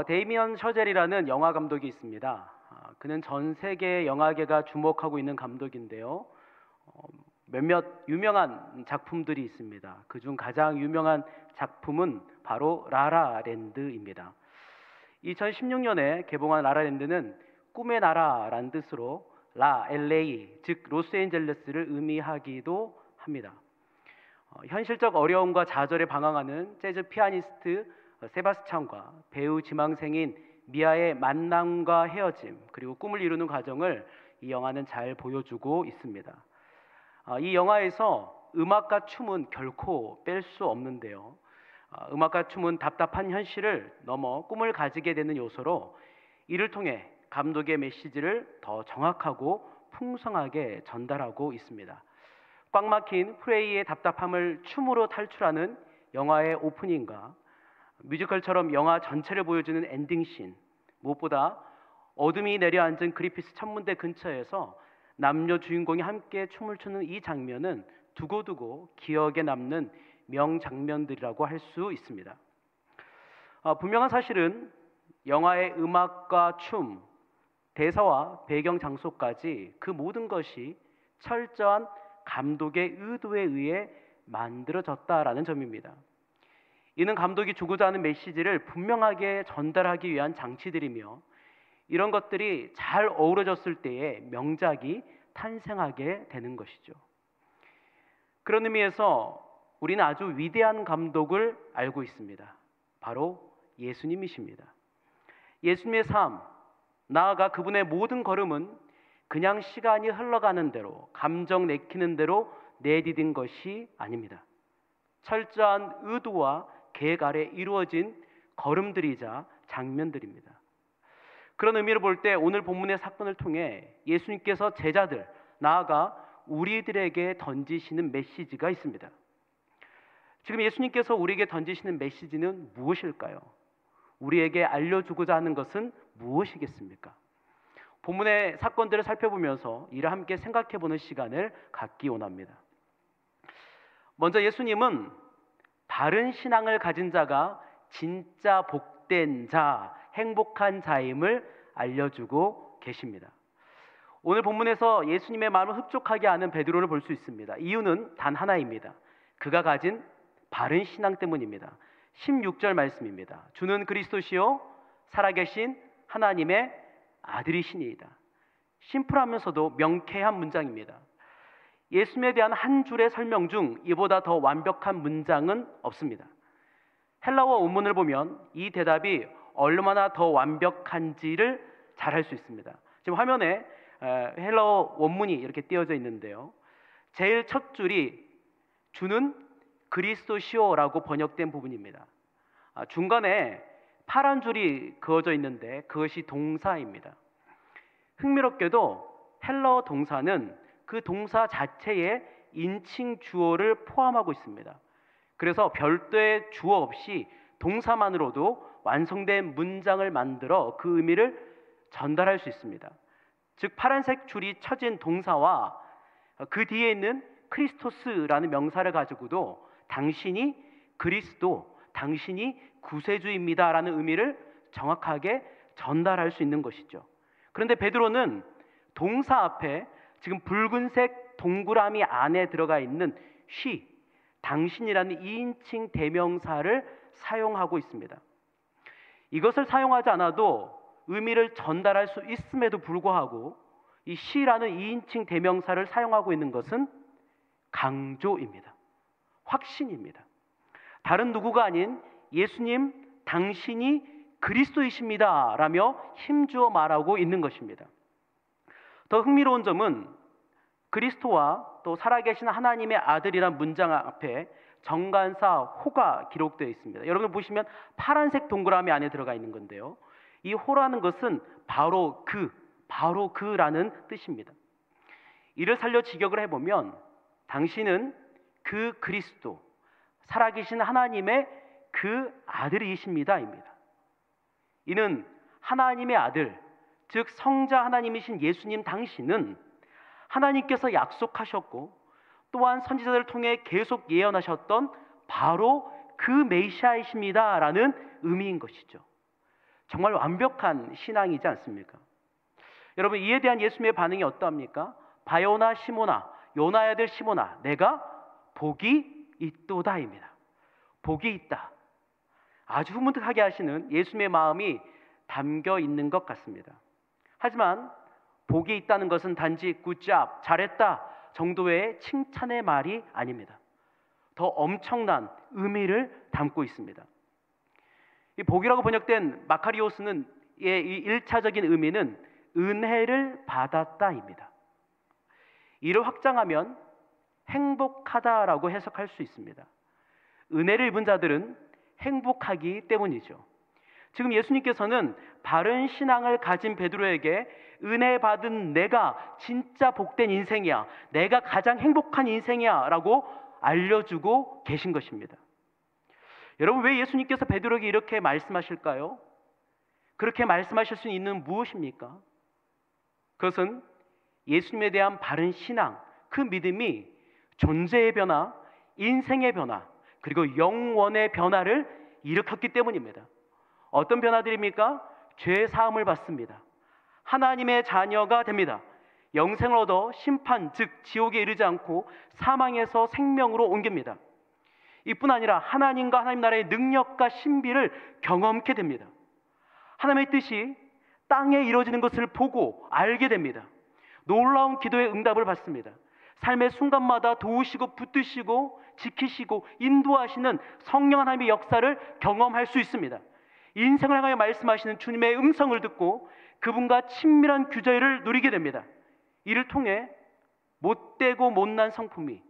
데이미언 셔젤이라는 영화 감독이 있습니다. 그는 전 세계 영화계가 주목하고 있는 감독인데요. 어, 몇몇 유명한 작품들이 있습니다. 그중 가장 유명한 작품은 바로 라라랜드입니다. 2016년에 개봉한 라라랜드는 꿈의 나라라는 뜻으로 LA, 즉 로스앤젤레스를 의미하기도 합니다. 현실적 어려움과 좌절에 방황하는 재즈 피아니스트 세바스찬과 배우 지망생인 미아의 만남과 헤어짐, 그리고 꿈을 이루는 과정을 이 영화는 잘 보여주고 있습니다. 이 영화에서 음악과 춤은 결코 뺄 수 없는데요. 음악과 춤은 답답한 현실을 넘어 꿈을 가지게 되는 요소로, 이를 통해 감독의 메시지를 더 정확하고 풍성하게 전달하고 있습니다. 꽉 막힌 프레이의 답답함을 춤으로 탈출하는 영화의 오프닝과 뮤지컬처럼 영화 전체를 보여주는 엔딩씬, 무엇보다 어둠이 내려앉은 그리피스 천문대 근처에서 남녀 주인공이 함께 춤을 추는 이 장면은 두고두고 기억에 남는 명장면들이라고 할 수 있습니다. 분명한 사실은 영화의 음악과 춤, 대사와 배경 장소까지 그 모든 것이 철저한 감독의 의도에 의해 만들어졌다라는 점입니다. 이는 감독이 주고자 하는 메시지를 분명하게 전달하기 위한 장치들이며, 이런 것들이 잘 어우러졌을 때에 명작이 탄생하게 되는 것이죠. 그런 의미에서 우리는 아주 위대한 감독을 알고 있습니다. 바로 예수님이십니다. 예수님의 삶, 나아가 그분의 모든 걸음은 그냥 시간이 흘러가는 대로, 감정 내키는 대로 내디딘 것이 아닙니다. 철저한 의도와 계획 아래 이루어진 걸음들이자 장면들입니다. 그런 의미를 볼 때 오늘 본문의 사건을 통해 예수님께서 제자들, 나아가 우리들에게 던지시는 메시지가 있습니다. 지금 예수님께서 우리에게 던지시는 메시지는 무엇일까요? 우리에게 알려주고자 하는 것은 무엇이겠습니까? 본문의 사건들을 살펴보면서 이를 함께 생각해보는 시간을 갖기 원합니다. 먼저 예수님은 바른 신앙을 가진 자가 진짜 복된 자, 행복한 자임을 알려주고 계십니다. 오늘 본문에서 예수님의 마음을 흡족하게 하는 베드로를 볼 수 있습니다. 이유는 단 하나입니다. 그가 가진 바른 신앙 때문입니다. 16절 말씀입니다. 주는 그리스도시요 살아계신 하나님의 아들이시니이다. 심플하면서도 명쾌한 문장입니다. 예수님에 대한 한 줄의 설명 중 이보다 더 완벽한 문장은 없습니다. 헬라어 원문을 보면 이 대답이 얼마나 더 완벽한지를 잘 알 수 있습니다. 지금 화면에 헬라어 원문이 이렇게 띄어져 있는데요. 제일 첫 줄이 주는 그리스도시오라고 번역된 부분입니다. 중간에 파란 줄이 그어져 있는데 그것이 동사입니다. 흥미롭게도 헬라어 동사는 그 동사 자체에 인칭 주어를 포함하고 있습니다. 그래서 별도의 주어 없이 동사만으로도 완성된 문장을 만들어 그 의미를 전달할 수 있습니다. 즉 파란색 줄이 쳐진 동사와 그 뒤에 있는 크리스토스라는 명사를 가지고도 당신이 그리스도, 당신이 구세주입니다 라는 의미를 정확하게 전달할 수 있는 것이죠. 그런데 베드로는 동사 앞에 지금 붉은색 동그라미 안에 들어가 있는 she, 당신이라는 2인칭 대명사를 사용하고 있습니다. 이것을 사용하지 않아도 의미를 전달할 수 있음에도 불구하고 이 she라는 2인칭 대명사를 사용하고 있는 것은 강조입니다. 확신입니다. 다른 누구가 아닌 예수님, 당신이 그리스도이십니다 라며 힘주어 말하고 있는 것입니다. 더 흥미로운 점은 그리스도와 또 살아계신 하나님의 아들이란 문장 앞에 정관사 호가 기록되어 있습니다. 여러분 보시면 파란색 동그라미 안에 들어가 있는 건데요. 이 호라는 것은 바로 그라는 뜻입니다. 이를 살려 직역을 해보면 당신은 그 그리스도, 살아계신 하나님의 그 아들이십니다입니다. 이는 하나님의 아들, 즉 성자 하나님이신 예수님 당신은 하나님께서 약속하셨고 또한 선지자들을 통해 계속 예언하셨던 바로 그 메시아이십니다 라는 의미인 것이죠. 정말 완벽한 신앙이지 않습니까? 여러분, 이에 대한 예수님의 반응이 어떠합니까? 바요나 시모나, 요나의 아들 시모나, 내가 복이 있도다입니다. 복이 있다. 아주 흐뭇하게 하시는 예수님의 마음이 담겨 있는 것 같습니다. 하지만 복이 있다는 것은 단지 굿잡, 잘했다 정도의 칭찬의 말이 아닙니다. 더 엄청난 의미를 담고 있습니다. 이 복이라고 번역된 마카리오스는 이 1차적인 의미는 은혜를 받았다입니다. 이를 확장하면 행복하다라고 해석할 수 있습니다. 은혜를 입은 자들은 행복하기 때문이죠. 지금 예수님께서는 바른 신앙을 가진 베드로에게 은혜 받은 내가 진짜 복된 인생이야, 내가 가장 행복한 인생이야 라고 알려주고 계신 것입니다. 여러분, 왜 예수님께서 베드로에게 이렇게 말씀하실까요? 그렇게 말씀하실 수 있는 무엇입니까? 그것은 예수님에 대한 바른 신앙, 그 믿음이 존재의 변화, 인생의 변화, 그리고 영원의 변화를 일으켰기 때문입니다. 어떤 변화들입니까? 죄 사함을 받습니다. 하나님의 자녀가 됩니다. 영생을 얻어 심판, 즉 지옥에 이르지 않고 사망에서 생명으로 옮깁니다. 이뿐 아니라 하나님과 하나님 나라의 능력과 신비를 경험케 됩니다. 하나님의 뜻이 땅에 이루어지는 것을 보고 알게 됩니다. 놀라운 기도의 응답을 받습니다. 삶의 순간마다 도우시고 붙드시고 지키시고 인도하시는 성령 하나님의 역사를 경험할 수 있습니다. 인생을 향하여 말씀하시는 주님의 음성을 듣고 그분과 친밀한 교제를 누리게 됩니다. 이를 통해 못되고 못난 성품이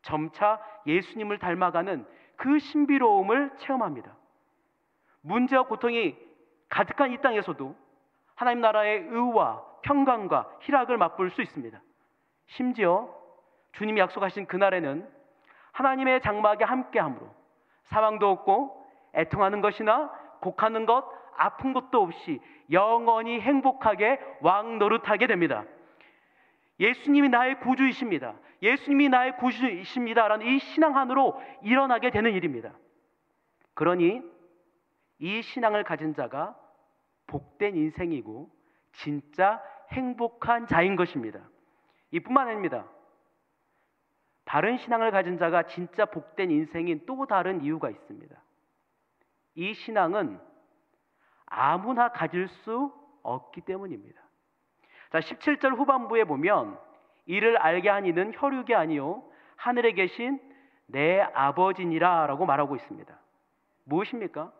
점차 예수님을 닮아가는 그 신비로움을 체험합니다. 문제와 고통이 가득한 이 땅에서도 하나님 나라의 의와 평강과 희락을 맛볼 수 있습니다. 심지어 주님이 약속하신 그날에는 하나님의 장막에 함께함으로 사망도 없고 애통하는 것이나 곡하는 것, 아픈 것도 없이 영원히 행복하게 왕노릇하게 됩니다. 예수님이 나의 구주이십니다. 예수님이 나의 구주이십니다 라는 이 신앙 안으로 일어나게 되는 일입니다. 그러니 이 신앙을 가진 자가 복된 인생이고 진짜 행복한 자인 것입니다. 이뿐만 아닙니다. 바른 신앙을 가진 자가 진짜 복된 인생인 또 다른 이유가 있습니다. 이 신앙은 아무나 가질 수 없기 때문입니다. 자, 17절 후반부에 보면 이를 알게 한 이는 혈육이 아니요 하늘에 계신 내 아버지니라 라고 말하고 있습니다. 무엇입니까?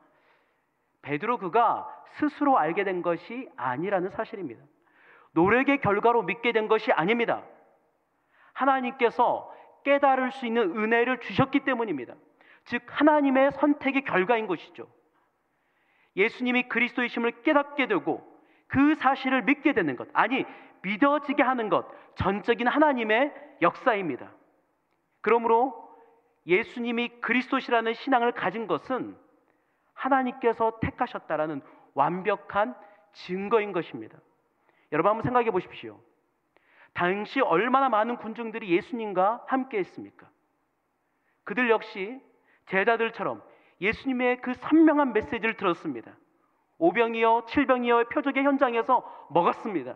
베드로 그가 스스로 알게 된 것이 아니라는 사실입니다. 노력의 결과로 믿게 된 것이 아닙니다. 하나님께서 깨달을 수 있는 은혜를 주셨기 때문입니다. 즉 하나님의 선택의 결과인 것이죠. 예수님이 그리스도이심을 깨닫게 되고 그 사실을 믿게 되는 것, 아니 믿어지게 하는 것, 전적인 하나님의 역사입니다. 그러므로 예수님이 그리스도시라는 신앙을 가진 것은 하나님께서 택하셨다라는 완벽한 증거인 것입니다. 여러분 한번 생각해 보십시오. 당시 얼마나 많은 군중들이 예수님과 함께 했습니까? 그들 역시 제자들처럼 예수님의 그 선명한 메시지를 들었습니다. 오병이어 칠병이어의 표적의 현장에서 먹었습니다.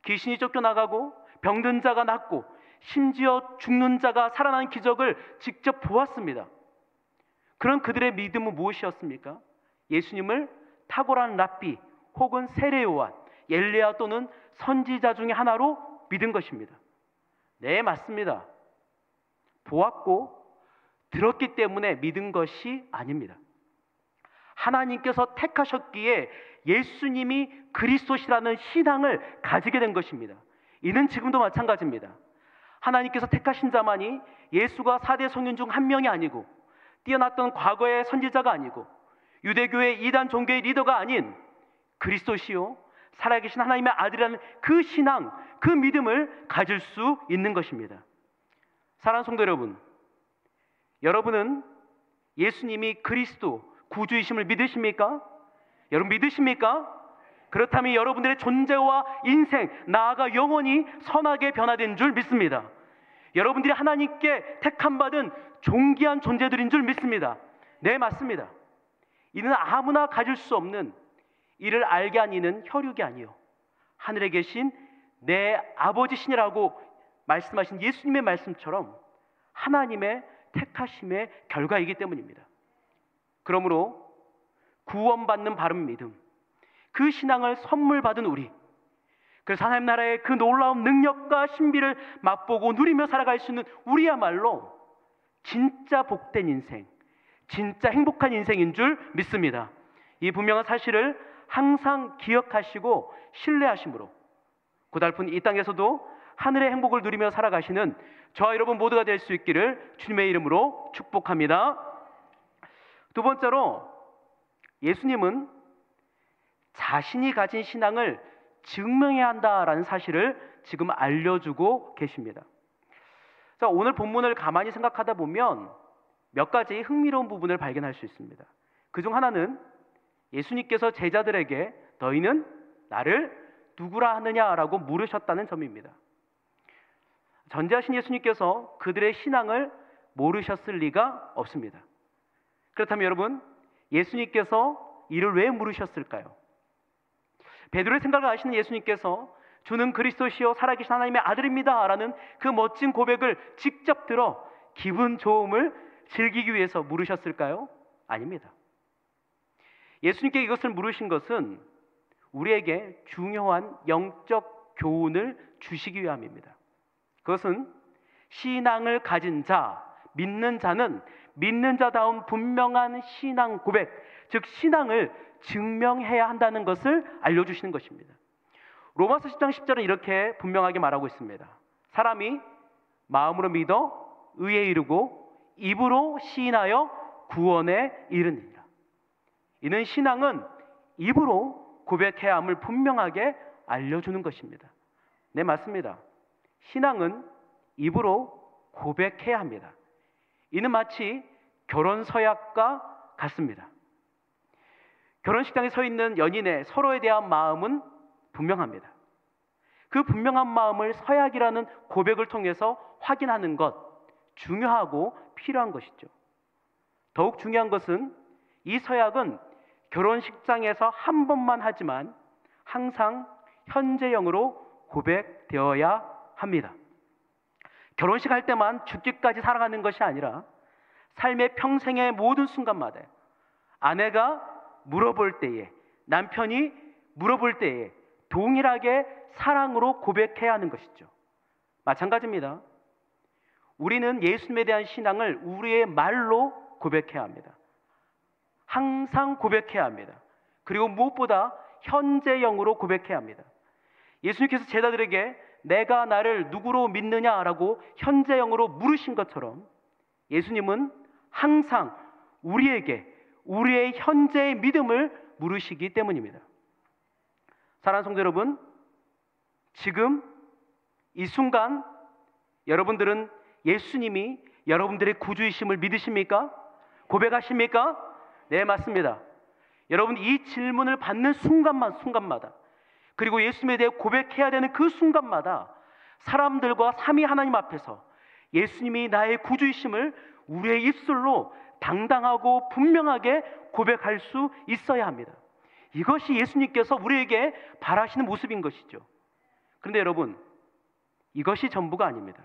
귀신이 쫓겨나가고 병든 자가 낫고 심지어 죽는 자가 살아나는 기적을 직접 보았습니다. 그런 그들의 믿음은 무엇이었습니까? 예수님을 탁월한 랍비 혹은 세례 요한, 엘리야 또는 선지자 중에 하나로 믿은 것입니다. 네, 맞습니다. 보았고 들었기 때문에 믿은 것이 아닙니다. 하나님께서 택하셨기에 예수님이 그리스도시라는 신앙을 가지게 된 것입니다. 이는 지금도 마찬가지입니다. 하나님께서 택하신 자만이 예수가 4대 성령 중 한 명이 아니고 뛰어났던 과거의 선지자가 아니고 유대교의 이단 종교의 리더가 아닌 그리스도시요 살아계신 하나님의 아들이라는 그 신앙, 그 믿음을 가질 수 있는 것입니다. 사랑하는 성도 여러분, 여러분은 예수님이 그리스도 구주이심을 믿으십니까? 여러분 믿으십니까? 그렇다면 여러분들의 존재와 인생, 나아가 영원히 선하게 변화된 줄 믿습니다. 여러분들이 하나님께 택함받은 존귀한 존재들인 줄 믿습니다. 네, 맞습니다. 이는 아무나 가질 수 없는 이를 알게 한 이는 혈육이 아니요 하늘에 계신 내 아버지시니라고 말씀하신 예수님의 말씀처럼 하나님의 택하심의 결과이기 때문입니다. 그러므로 구원받는 바른 믿음, 그 신앙을 선물 받은 우리, 그래서 하나님 나라의 그 놀라운 능력과 신비를 맛보고 누리며 살아갈 수 있는 우리야말로 진짜 복된 인생, 진짜 행복한 인생인 줄 믿습니다. 이 분명한 사실을 항상 기억하시고 신뢰하심으로 고달픈 이 땅에서도 하늘의 행복을 누리며 살아가시는 저와 여러분 모두가 될 수 있기를 주님의 이름으로 축복합니다. 두 번째로, 예수님은 자신이 가진 신앙을 증명해야 한다라는 사실을 지금 알려주고 계십니다. 자, 오늘 본문을 가만히 생각하다 보면 몇 가지 흥미로운 부분을 발견할 수 있습니다. 그중 하나는 예수님께서 제자들에게 너희는 나를 누구라 하느냐라고 물으셨다는 점입니다. 전지하신 예수님께서 그들의 신앙을 모르셨을 리가 없습니다. 그렇다면 여러분, 예수님께서 이를 왜 물으셨을까요? 베드로의 생각을 아시는 예수님께서 주는 그리스도시요 살아계신 하나님의 아들입니다 라는 그 멋진 고백을 직접 들어 기분 좋음을 즐기기 위해서 물으셨을까요? 아닙니다. 예수님께 이것을 물으신 것은 우리에게 중요한 영적 교훈을 주시기 위함입니다. 그것은 신앙을 가진 자, 믿는 자는 믿는 자다운 분명한 신앙 고백, 즉 신앙을 증명해야 한다는 것을 알려주시는 것입니다. 로마서 10장 10절은 이렇게 분명하게 말하고 있습니다. 사람이 마음으로 믿어 의에 이르고 입으로 시인하여 구원에 이르느니라. 이는 신앙은 입으로 고백해야 함을 분명하게 알려주는 것입니다. 네, 맞습니다. 신앙은 입으로 고백해야 합니다. 이는 마치 결혼 서약과 같습니다. 결혼식장에 서 있는 연인의 서로에 대한 마음은 분명합니다. 그 분명한 마음을 서약이라는 고백을 통해서 확인하는 것, 중요하고 필요한 것이죠. 더욱 중요한 것은 이 서약은 결혼식장에서 한 번만 하지만 항상 현재형으로 고백되어야 합니다. 결혼식 할 때만 죽기까지 살아가는 것이 아니라 삶의 평생의 모든 순간마다 아내가 물어볼 때에, 남편이 물어볼 때에 동일하게 사랑으로 고백해야 하는 것이죠. 마찬가지입니다. 우리는 예수님에 대한 신앙을 우리의 말로 고백해야 합니다. 항상 고백해야 합니다. 그리고 무엇보다 현재형으로 고백해야 합니다. 예수님께서 제자들에게 내가 나를 누구로 믿느냐라고 현재형으로 물으신 것처럼 예수님은 항상 우리에게 우리의 현재의 믿음을 물으시기 때문입니다. 사랑하는 성도 여러분, 지금 이 순간 여러분들은 예수님이 여러분들의 구주이심을 믿으십니까? 고백하십니까? 네, 맞습니다. 여러분, 이 질문을 받는 순간마다 그리고 예수님에 대해 고백해야 되는 그 순간마다 사람들과 삼위 하나님 앞에서 예수님이 나의 구주이심을 우리의 입술로 당당하고 분명하게 고백할 수 있어야 합니다. 이것이 예수님께서 우리에게 바라시는 모습인 것이죠. 그런데 여러분, 이것이 전부가 아닙니다.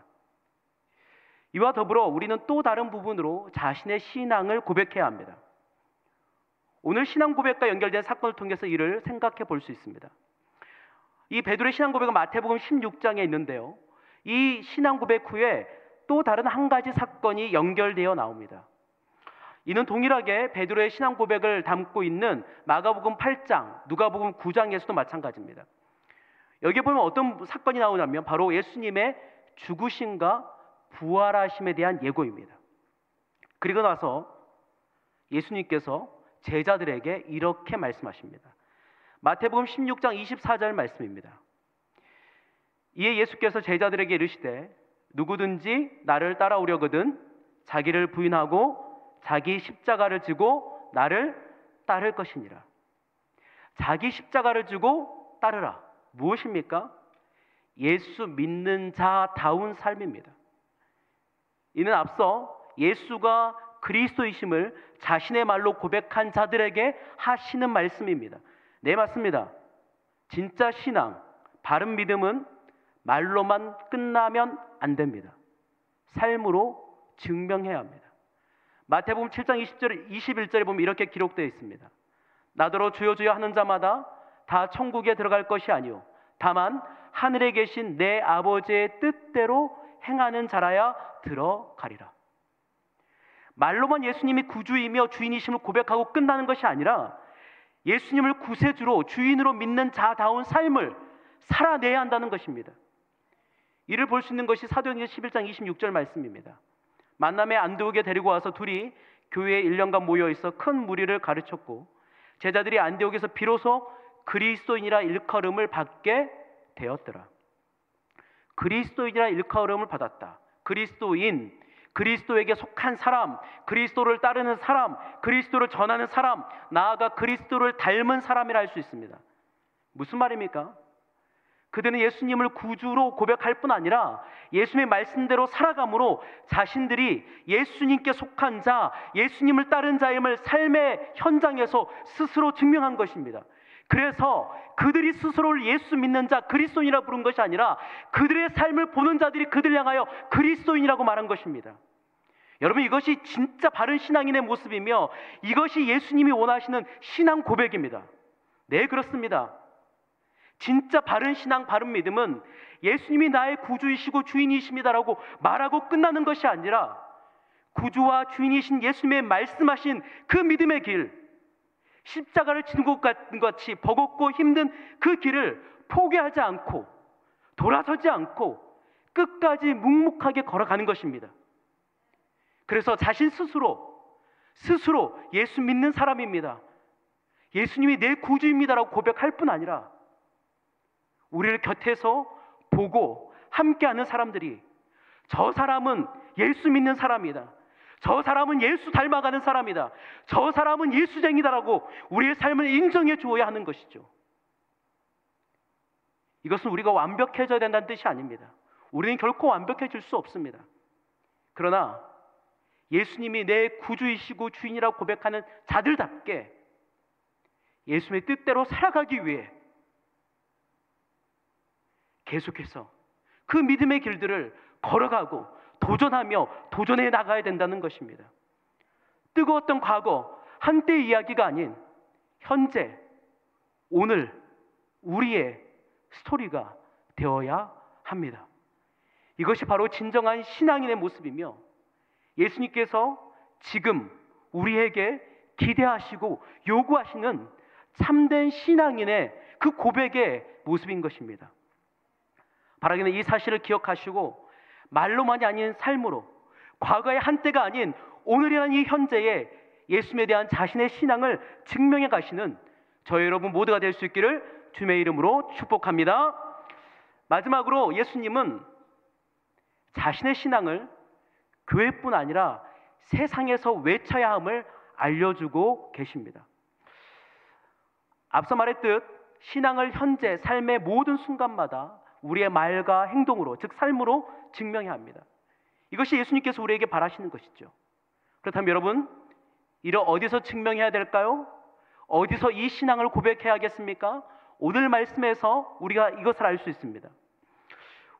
이와 더불어 우리는 또 다른 부분으로 자신의 신앙을 고백해야 합니다. 오늘 신앙 고백과 연결된 사건을 통해서 이를 생각해 볼 수 있습니다. 이 베드로의 신앙 고백은 마태복음 16장에 있는데요, 이 신앙 고백 후에 또 다른 한 가지 사건이 연결되어 나옵니다. 이는 동일하게 베드로의 신앙 고백을 담고 있는 마가복음 8장, 누가복음 9장에서도 마찬가지입니다. 여기에 보면 어떤 사건이 나오냐면 바로 예수님의 죽으심과 부활하심에 대한 예고입니다. 그리고 나서 예수님께서 제자들에게 이렇게 말씀하십니다. 마태복음 16장 24절 말씀입니다. 이에 예수께서 제자들에게 이르시되 누구든지 나를 따라오려거든 자기를 부인하고 자기 십자가를 지고 나를 따를 것이니라. 자기 십자가를 지고 따르라. 무엇입니까? 예수 믿는 자다운 삶입니다. 이는 앞서 예수가 그리스도이심을 자신의 말로 고백한 자들에게 하시는 말씀입니다. 네, 맞습니다. 진짜 신앙, 바른 믿음은 말로만 끝나면 안 됩니다. 삶으로 증명해야 합니다. 마태복음 7장 21절에 보면 이렇게 기록되어 있습니다. 나더러 주여 주여 하는 자마다 다 천국에 들어갈 것이 아니요 다만 하늘에 계신 내 아버지의 뜻대로 행하는 자라야 들어가리라. 말로만 예수님이 구주이며 주인이심을 고백하고 끝나는 것이 아니라 예수님을 구세주로 주인으로 믿는 자다운 삶을 살아내야 한다는 것입니다. 이를 볼 수 있는 것이 사도행전 11장 26절 말씀입니다. 만남에 안디옥에 데리고 와서 둘이 교회에 1년간 모여있어 큰 무리를 가르쳤고 제자들이 안디옥에서 비로소 그리스도인이라 일컬음을 받게 되었더라. 그리스도인이라 일컬음을 받았다. 그리스도인, 그리스도에게 속한 사람, 그리스도를 따르는 사람, 그리스도를 전하는 사람, 나아가 그리스도를 닮은 사람이라 할 수 있습니다. 무슨 말입니까? 그들은 예수님을 구주로 고백할 뿐 아니라 예수님의 말씀대로 살아감으로 자신들이 예수님께 속한 자, 예수님을 따른 자임을 삶의 현장에서 스스로 증명한 것입니다. 그래서 그들이 스스로를 예수 믿는 자, 그리스도인이라 부른 것이 아니라 그들의 삶을 보는 자들이 그들 향하여 그리스도인이라고 말한 것입니다. 여러분, 이것이 진짜 바른 신앙인의 모습이며 이것이 예수님이 원하시는 신앙 고백입니다. 네, 그렇습니다. 진짜 바른 신앙, 바른 믿음은 예수님이 나의 구주이시고 주인이십니다라고 말하고 끝나는 것이 아니라 구주와 주인이신 예수님의 말씀하신 그 믿음의 길, 십자가를 지는 것 같이 버겁고 힘든 그 길을 포기하지 않고 돌아서지 않고 끝까지 묵묵하게 걸어가는 것입니다. 그래서 자신 스스로 예수 믿는 사람입니다, 예수님이 내 구주입니다라고 고백할 뿐 아니라 우리를 곁에서 보고 함께하는 사람들이 저 사람은 예수 믿는 사람이다, 저 사람은 예수 닮아가는 사람이다, 저 사람은 예수쟁이다라고 우리의 삶을 인정해 주어야 하는 것이죠. 이것은 우리가 완벽해져야 된다는 뜻이 아닙니다. 우리는 결코 완벽해질 수 없습니다. 그러나 예수님이 내 구주이시고 주인이라고 고백하는 자들답게 예수님의 뜻대로 살아가기 위해 계속해서 그 믿음의 길들을 걸어가고 도전하며 도전해 나가야 된다는 것입니다. 뜨거웠던 과거, 한때의 이야기가 아닌 현재, 오늘 우리의 스토리가 되어야 합니다. 이것이 바로 진정한 신앙인의 모습이며 예수님께서 지금 우리에게 기대하시고 요구하시는 참된 신앙인의 그 고백의 모습인 것입니다. 바라기는 이 사실을 기억하시고 말로만이 아닌 삶으로, 과거의 한때가 아닌 오늘이라는 이 현재에 예수님에 대한 자신의 신앙을 증명해 가시는 저희 여러분 모두가 될 수 있기를 주님의 이름으로 축복합니다. 마지막으로 예수님은 자신의 신앙을 교회뿐 아니라 세상에서 외쳐야 함을 알려주고 계십니다. 앞서 말했듯 신앙을 현재 삶의 모든 순간마다 우리의 말과 행동으로, 즉 삶으로 증명해야 합니다. 이것이 예수님께서 우리에게 바라시는 것이죠. 그렇다면 여러분, 이를 어디서 증명해야 될까요? 어디서 이 신앙을 고백해야겠습니까? 오늘 말씀에서 우리가 이것을 알 수 있습니다.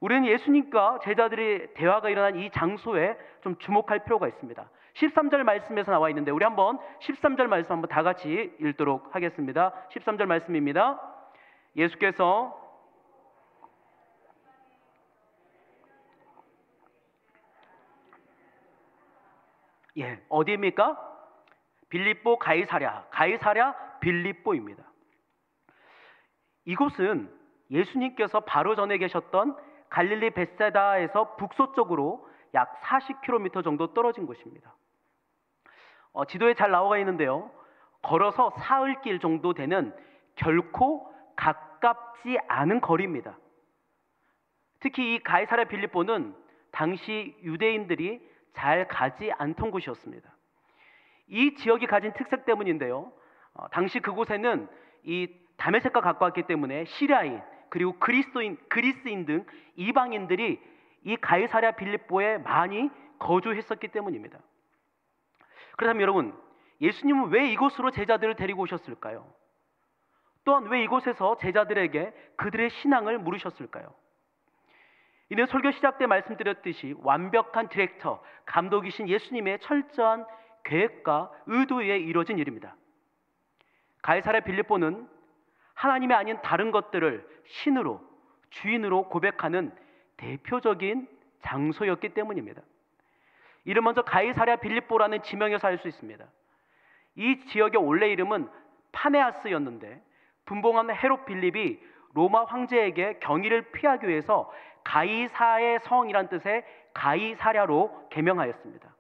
우리는 예수님과 제자들의 대화가 일어난 이 장소에 좀 주목할 필요가 있습니다. 13절 말씀에서 나와 있는데 우리 한번 13절 말씀 한번 다 같이 읽도록 하겠습니다. 13절 말씀입니다. 예수께서 어디입니까? 빌립보 가이사랴 빌립보입니다. 이곳은 예수님께서 바로 전에 계셨던 갈릴리 벳세다에서 북서쪽으로 약 40km 정도 떨어진 곳입니다. 지도에 잘 나와 있는데요, 걸어서 사흘길 정도 되는 결코 가깝지 않은 거리입니다. 특히 이 가이사랴 빌립보는 당시 유대인들이 잘 가지 않던 곳이었습니다. 이 지역이 가진 특색 때문인데요, 당시 그곳에는 이 다메섹과 가까웠기 때문에 시리아인 그리고 그리스인 등 이방인들이 이 가이사랴 빌립보에 많이 거주했었기 때문입니다. 그렇다면 여러분, 예수님은 왜 이곳으로 제자들을 데리고 오셨을까요? 또한 왜 이곳에서 제자들에게 그들의 신앙을 물으셨을까요? 이는 설교 시작 때 말씀드렸듯이 완벽한 디렉터, 감독이신 예수님의 철저한 계획과 의도에 이루어진 일입니다. 가이사랴 빌립보는 하나님이 아닌 다른 것들을 신으로, 주인으로 고백하는 대표적인 장소였기 때문입니다. 이를 먼저 가이사랴 빌립보라는 지명에서 알 수 있습니다. 이 지역의 원래 이름은 파네아스였는데 분봉한 헤롯 빌립이 로마 황제에게 경의를 피하기 위해서 가이사의 성이란 뜻의 가이사랴로 개명하였습니다.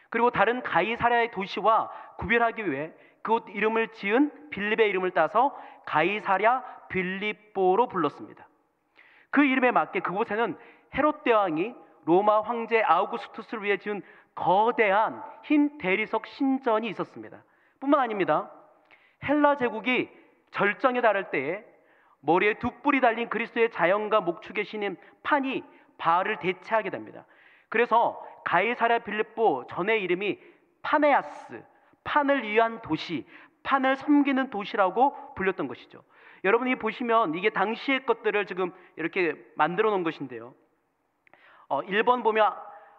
그리고 다른 가이사랴의 도시와 구별하기 위해 그곳 이름을 지은 빌립의 이름을 따서 가이사랴 빌립보로 불렀습니다. 그 이름에 맞게 그곳에는 헤롯 대왕이 로마 황제 아우구스투스를 위해 지은 거대한 흰 대리석 신전이 있었습니다. 뿐만 아닙니다. 헬라 제국이 절정에 달할 때에 머리에 두 뿔이 달린 그리스도의 자연과 목축의 신인 판이 바알을 대체하게 됩니다. 그래서 가이사랴 빌립보 전의 이름이 파네아스, 판을 위한 도시, 판을 섬기는 도시라고 불렸던 것이죠. 여러분이 보시면 이게 당시의 것들을 지금 이렇게 만들어 놓은 것인데요. 1번 보면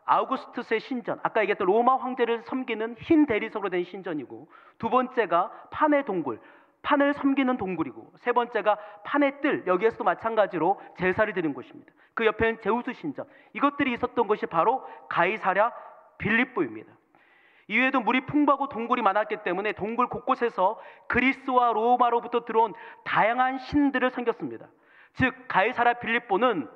아우구스투스의 신전, 아까 얘기했던 로마 황제를 섬기는 흰 대리석으로 된 신전이고, 두 번째가 판의 동굴, 판을 섬기는 동굴이고, 세 번째가 판의 뜰, 여기에서도 마찬가지로 제사를 드리는 곳입니다. 그 옆에는 제우스 신전, 이것들이 있었던 것이 바로 가이사랴 빌립보입니다. 이외에도 물이 풍부하고 동굴이 많았기 때문에 동굴 곳곳에서 그리스와 로마로부터 들어온 다양한 신들을 섬겼습니다. 즉 가이사랴 빌립보는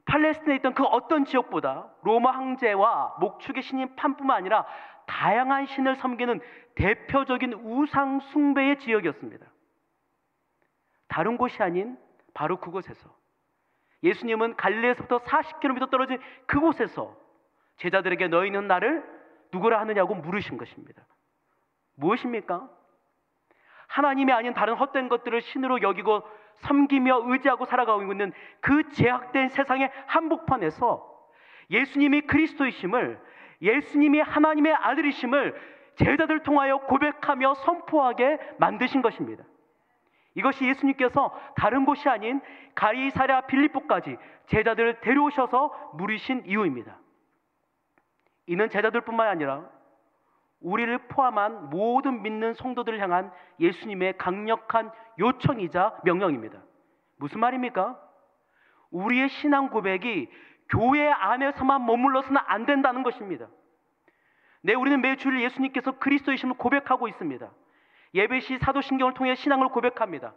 팔레스타인에 있던 그 어떤 지역보다 로마 황제와 목축의 신인 판뿐만 아니라 다양한 신을 섬기는 대표적인 우상 숭배의 지역이었습니다. 다른 곳이 아닌 바로 그곳에서 예수님은 갈릴리에서부터 40km 떨어진 그곳에서 제자들에게 너희는 나를 누구라 하느냐고 물으신 것입니다. 무엇입니까? 하나님이 아닌 다른 헛된 것들을 신으로 여기고 섬기며 의지하고 살아가고 있는 그 제약된 세상의 한복판에서 예수님이 그리스도이심을, 예수님이 하나님의 아들이심을 제자들 통하여 고백하며 선포하게 만드신 것입니다. 이것이 예수님께서 다른 곳이 아닌 가이사랴 빌립보까지 제자들을 데려오셔서 물으신 이유입니다. 이는 제자들뿐만 아니라 우리를 포함한 모든 믿는 성도들을 향한 예수님의 강력한 요청이자 명령입니다. 무슨 말입니까? 우리의 신앙 고백이 교회 안에서만 머물러서는 안 된다는 것입니다. 네, 우리는 매주일 예수님께서 그리스도이심을 고백하고 있습니다. 예배 시 사도신경을 통해 신앙을 고백합니다.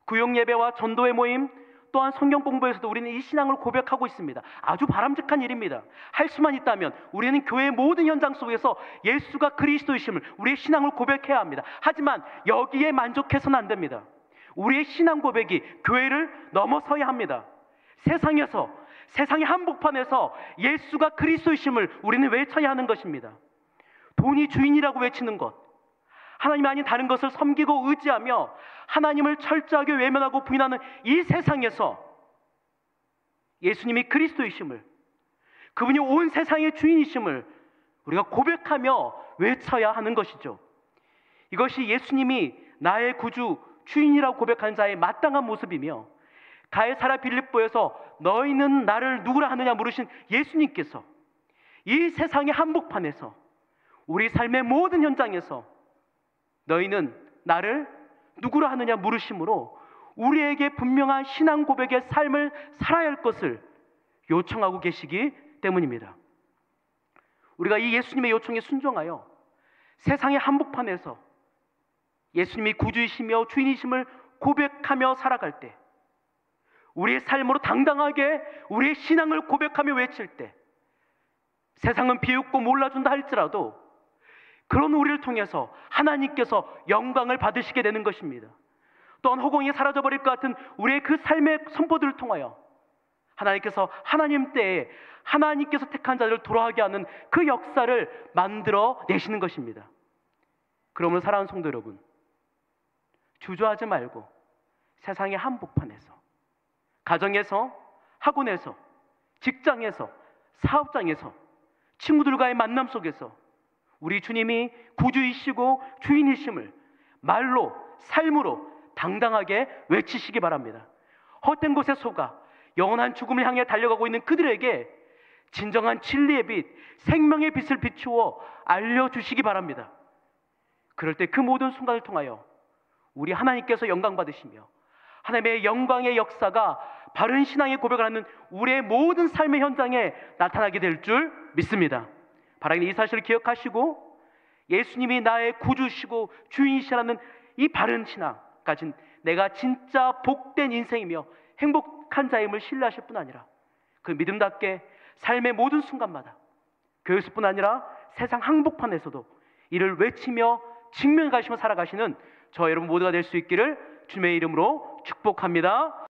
구역 예배와 전도회 모임, 또한 성경 공부에서도 우리는 이 신앙을 고백하고 있습니다. 아주 바람직한 일입니다. 할 수만 있다면 우리는 교회의 모든 현장 속에서 예수가 그리스도이심을, 우리의 신앙을 고백해야 합니다. 하지만 여기에 만족해서는 안 됩니다. 우리의 신앙 고백이 교회를 넘어서야 합니다. 세상에서, 세상의 한복판에서 예수가 그리스도이심을 우리는 외쳐야 하는 것입니다. 돈이 주인이라고 외치는 것, 하나님 아닌 다른 것을 섬기고 의지하며 하나님을 철저하게 외면하고 부인하는 이 세상에서 예수님이 그리스도이심을, 그분이 온 세상의 주인이심을 우리가 고백하며 외쳐야 하는 것이죠. 이것이 예수님이 나의 구주, 주인이라고 고백한 자의 마땅한 모습이며, 가이사랴 빌립보에서 너희는 나를 누구라 하느냐 물으신 예수님께서 이 세상의 한복판에서, 우리 삶의 모든 현장에서 너희는 나를 누구라 하느냐 물으심으로 우리에게 분명한 신앙 고백의 삶을 살아야 할 것을 요청하고 계시기 때문입니다. 우리가 이 예수님의 요청에 순종하여 세상의 한복판에서 예수님이 구주이시며 주인이심을 고백하며 살아갈 때, 우리의 삶으로 당당하게 우리의 신앙을 고백하며 외칠 때, 세상은 비웃고 몰라준다 할지라도 그런 우리를 통해서 하나님께서 영광을 받으시게 되는 것입니다. 또한 허공이 사라져버릴 것 같은 우리의 그 삶의 선포들을 통하여 하나님께서 하나님 때에 하나님께서 택한 자들을 돌아가게 하는 그 역사를 만들어 내시는 것입니다. 그러므로 사랑하는 성도 여러분, 주저하지 말고 세상의 한복판에서, 가정에서, 학원에서, 직장에서, 사업장에서, 친구들과의 만남 속에서 우리 주님이 구주이시고 주인이심을 말로, 삶으로 당당하게 외치시기 바랍니다. 헛된 곳에 속아 영원한 죽음을 향해 달려가고 있는 그들에게 진정한 진리의 빛, 생명의 빛을 비추어 알려주시기 바랍니다. 그럴 때 그 모든 순간을 통하여 우리 하나님께서 영광 받으시며 하나님의 영광의 역사가 바른 신앙의 고백을 하는 우리의 모든 삶의 현장에 나타나게 될 줄 믿습니다. 바라기는 이 사실을 기억하시고 예수님이 나의 구주시고 주인이시라는 이 바른 신앙 가진 내가 진짜 복된 인생이며 행복한 자임을 신뢰하실 뿐 아니라 그 믿음답게 삶의 모든 순간마다 교회에서뿐 아니라 세상 한복판에서도 이를 외치며 직면가시며 살아가시는 저 여러분 모두가 될 수 있기를 주님의 이름으로 축복합니다.